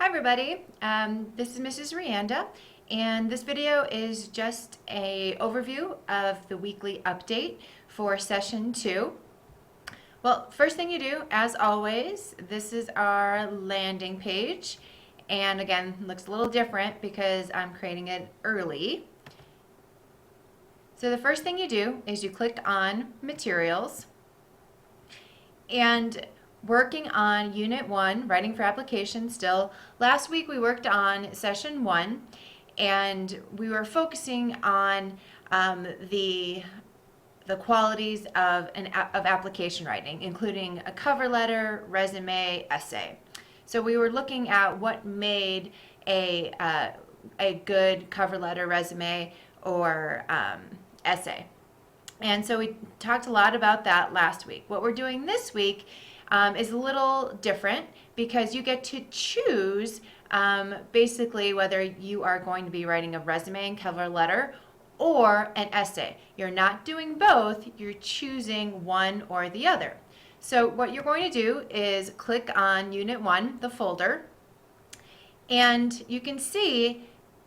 everybody, this is Mrs. Rianda, and this video is just a overview of the weekly update for session 2. Well, first thing you do, as always, this is our landing page, and again, looks a little different because I'm creating it early. So the first thing you do is you click on materials, and working on Unit 1, Writing for Application still. Last week we worked on Session 1, and we were focusing on the qualities of application writing, including a cover letter, resume, essay. So we were looking at what made a good cover letter, resume, or essay. And so we talked a lot about that last week. What we're doing this week is a little different because you get to choose basically whether you are going to be writing a resume and cover letter or an essay. You're not doing both, you're choosing one or the other. So what you're going to do is click on Unit 1, the folder, and you can see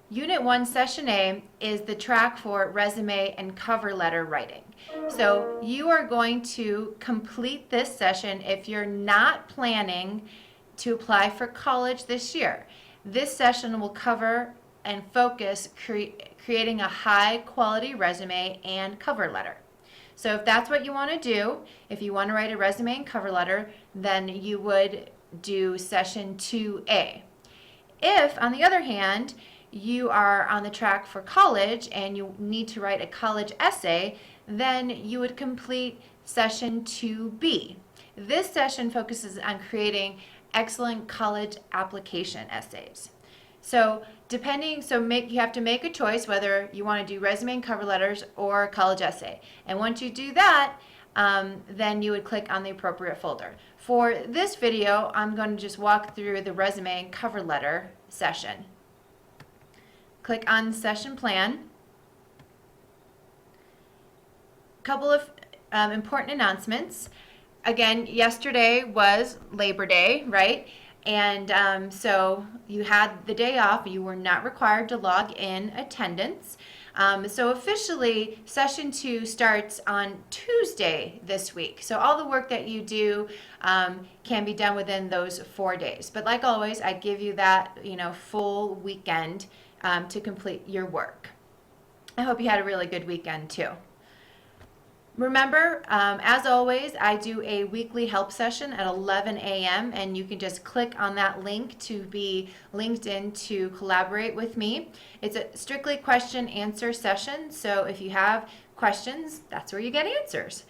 Unit 1, Session A is the track for resume and cover letter writing. So you are going to complete this session if you're not planning to apply for college this year. This session will cover and focus creating a high quality resume and cover letter. So if that's what you want to do, if you want to write a resume and cover letter, then you would do Session 2A. If, on the other hand, you are on the track for college and you need to write a college essay, then you would complete Session 2B. This session focuses on creating excellent college application essays. So you have to make a choice whether you want to do resume and cover letters or college essay. And once you do that, then you would click on the appropriate folder. For this video, I'm going to just walk through the resume and cover letter session. Click on Session Plan. Couple of important announcements. Again, yesterday was Labor Day, right? And so you had the day off. You were not required to log in attendance. So officially, Session 2 starts on Tuesday this week. So all the work that you do can be done within those 4 days. But like always, I give you that full weekend to complete your work. I hope you had a really good weekend too. Remember, as always, I do a weekly help session at 11 a.m. and you can just click on that link to be linked in to collaborate with me. It's a strictly question-answer session, so if you have questions, that's where you get answers.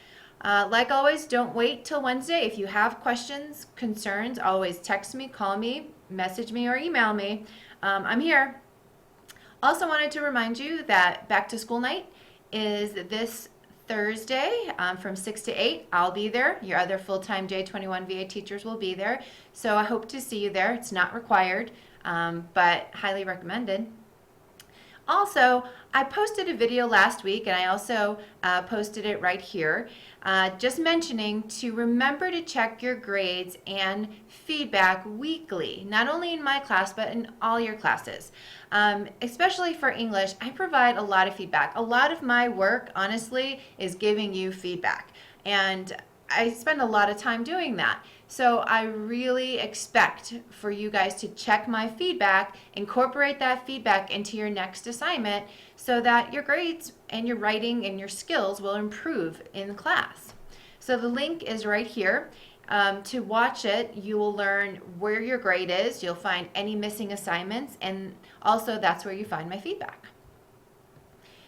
Like always, don't wait till Wednesday. If you have questions, concerns, always text me, call me, message me, or email me. I'm here. Also wanted to remind you that Back to School Night is this Thursday from 6 to 8. I'll be there. Your other full-time J21 VA teachers will be there. So I hope to see you there. It's not required, but highly recommended. Also, I posted a video last week, and I also posted it right here, just mentioning to remember to check your grades and feedback weekly, not only in my class, but in all your classes. Especially for English, I provide a lot of feedback. A lot of my work, honestly, is giving you feedback, and I spend a lot of time doing that. So I really expect for you guys to check my feedback, incorporate that feedback into your next assignment so that your grades and your writing and your skills will improve in class. So the link is right here. To watch it, you will learn where your grade is, you'll find any missing assignments, and also that's where you find my feedback.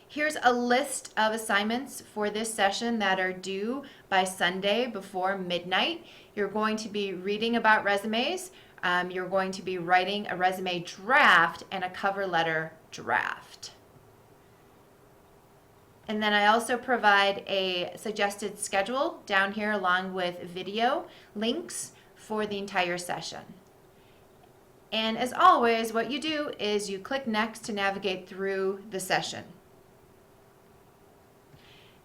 Here's a list of assignments for this session that are due by Sunday before midnight. You're going to be reading about resumes. You're going to be writing a resume draft and a cover letter draft. And then I also provide a suggested schedule down here along with video links for the entire session. And as always, what you do is you click Next to navigate through the session.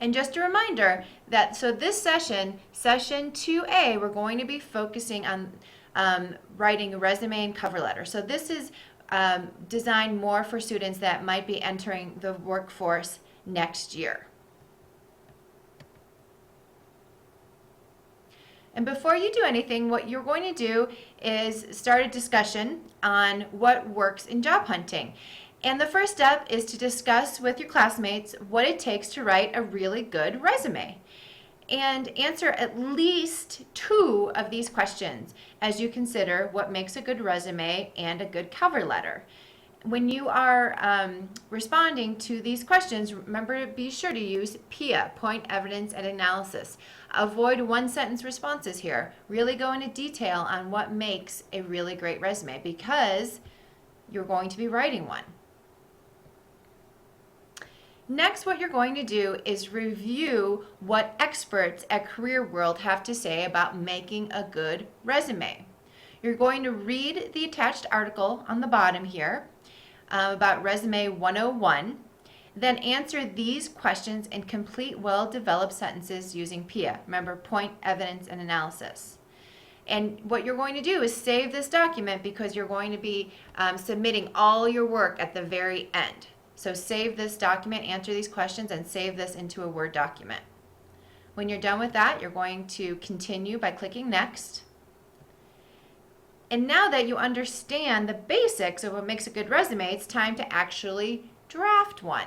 And just a reminder that, so this session, Session 2A, we're going to be focusing on writing a resume and cover letter. So this is designed more for students that might be entering the workforce next year. And before you do anything, what you're going to do is start a discussion on what works in job hunting. And the first step is to discuss with your classmates what it takes to write a really good resume. And answer at least 2 of these questions as you consider what makes a good resume and a good cover letter. When you are responding to these questions, remember to be sure to use PEA, point, evidence, and analysis. Avoid one-sentence responses here. Really go into detail on what makes a really great resume because you're going to be writing one. Next, what you're going to do is review what experts at Career World have to say about making a good resume. You're going to read the attached article on the bottom here about Resume 101, then answer these questions and complete well-developed sentences using PEA. Remember, point, evidence, and analysis. And what you're going to do is save this document because you're going to be submitting all your work at the very end. So save this document, answer these questions, and save this into a Word document. When you're done with that, you're going to continue by clicking Next. And now that you understand the basics of what makes a good resume, it's time to actually draft one.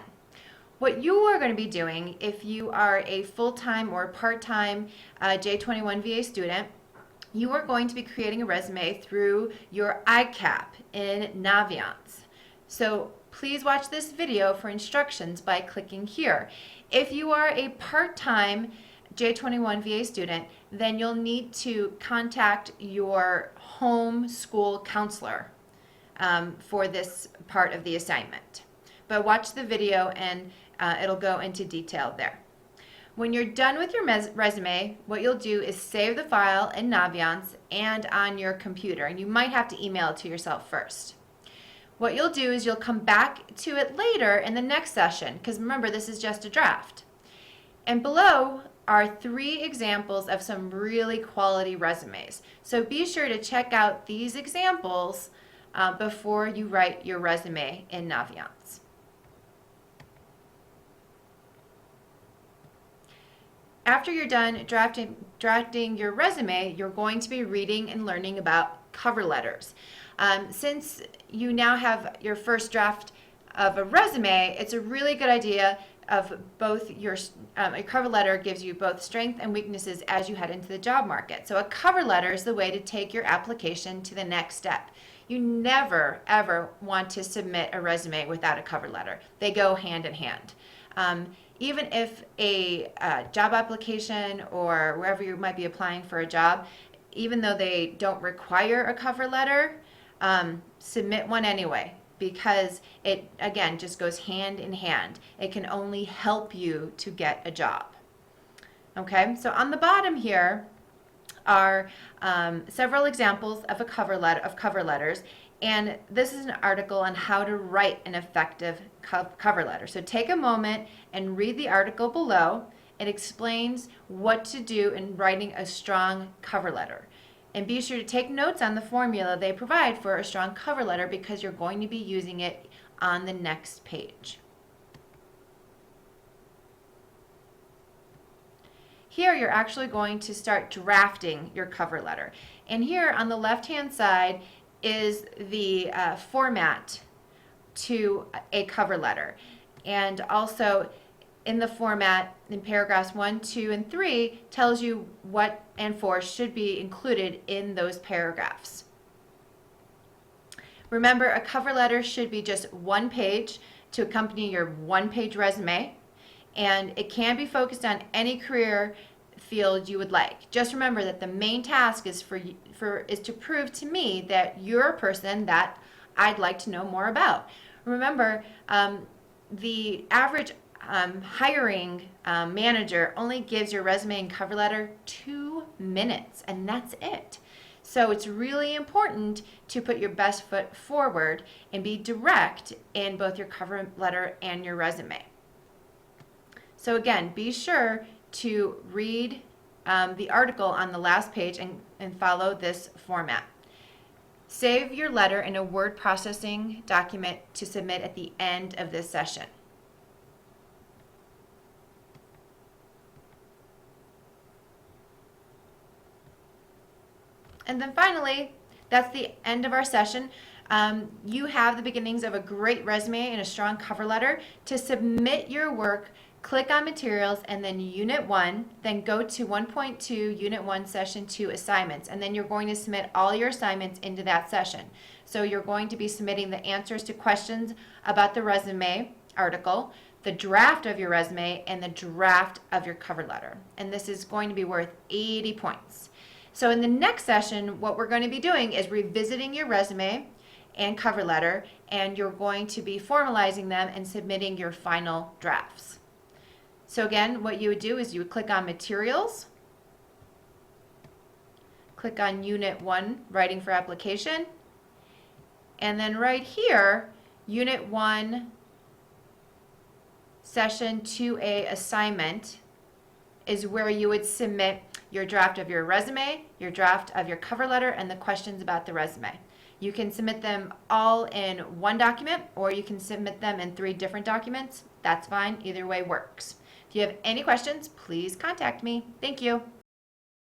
What you are going to be doing if you are a full-time or part-time J21 VA student, you are going to be creating a resume through your ICAP in Naviance. So please watch this video for instructions by clicking here. If you are a part-time J21 VA student, then you'll need to contact your home school counselor for this part of the assignment. But watch the video and it'll go into detail there. When you're done with your resume, what you'll do is save the file in Naviance and on your computer, and you might have to email it to yourself first. What you'll do is you'll come back to it later in the next session, because remember, this is just a draft. And below are 3 examples of some really quality resumes. So be sure to check out these examples before you write your resume in Naviance. After you're done drafting your resume, you're going to be reading and learning about cover letters. Since you now have your first draft of a resume, it's a really good idea of both a cover letter gives you both strengths and weaknesses as you head into the job market. So a cover letter is the way to take your application to the next step. You never, ever want to submit a resume without a cover letter. They go hand in hand. Even if a job application or wherever you might be applying for a job, even though they don't require a cover letter, submit one anyway, because it, again, just goes hand in hand. It can only help you to get a job. Okay, so on the bottom here are several examples of cover letters, and this is an article on how to write an effective cover letter. So take a moment and read the article below. It explains what to do in writing a strong cover letter. And be sure to take notes on the formula they provide for a strong cover letter because you're going to be using it on the next page. Here you're actually going to start drafting your cover letter. And here on the left-hand side is the format to a cover letter. And also in the format in paragraphs 1, 2, and 3 tells you what and for should be included in those paragraphs. Remember, a cover letter should be just 1 page to accompany your 1-page resume, and it can be focused on any career field you would like. Just remember that the main task is to prove to me that you're a person that I'd like to know more about. Remember, the average hiring manager only gives your resume and cover letter 2 minutes, and that's it. So it's really important to put your best foot forward and be direct in both your cover letter and your resume. So again, be sure to read the article on the last page and follow this format. Save your letter in a word processing document to submit at the end of this session. And then finally, that's the end of our session. You have the beginnings of a great resume and a strong cover letter. To submit your work, click on Materials and then Unit 1, then go to 1.2 Unit 1 Session 2 Assignments, and then you're going to submit all your assignments into that session. So you're going to be submitting the answers to questions about the resume article, the draft of your resume, and the draft of your cover letter. And this is going to be worth 80 points. So in the next session, what we're going to be doing is revisiting your resume and cover letter, and you're going to be formalizing them and submitting your final drafts. So again, what you would do is you would click on Materials, click on Unit 1, Writing for Application, and then right here, Unit 1, Session 2A Assignment is where you would submit your draft of your resume, your draft of your cover letter, and the questions about the resume. You can submit them all in one document, or you can submit them in 3 different documents. That's fine. Either way works. If you have any questions, please contact me. Thank you.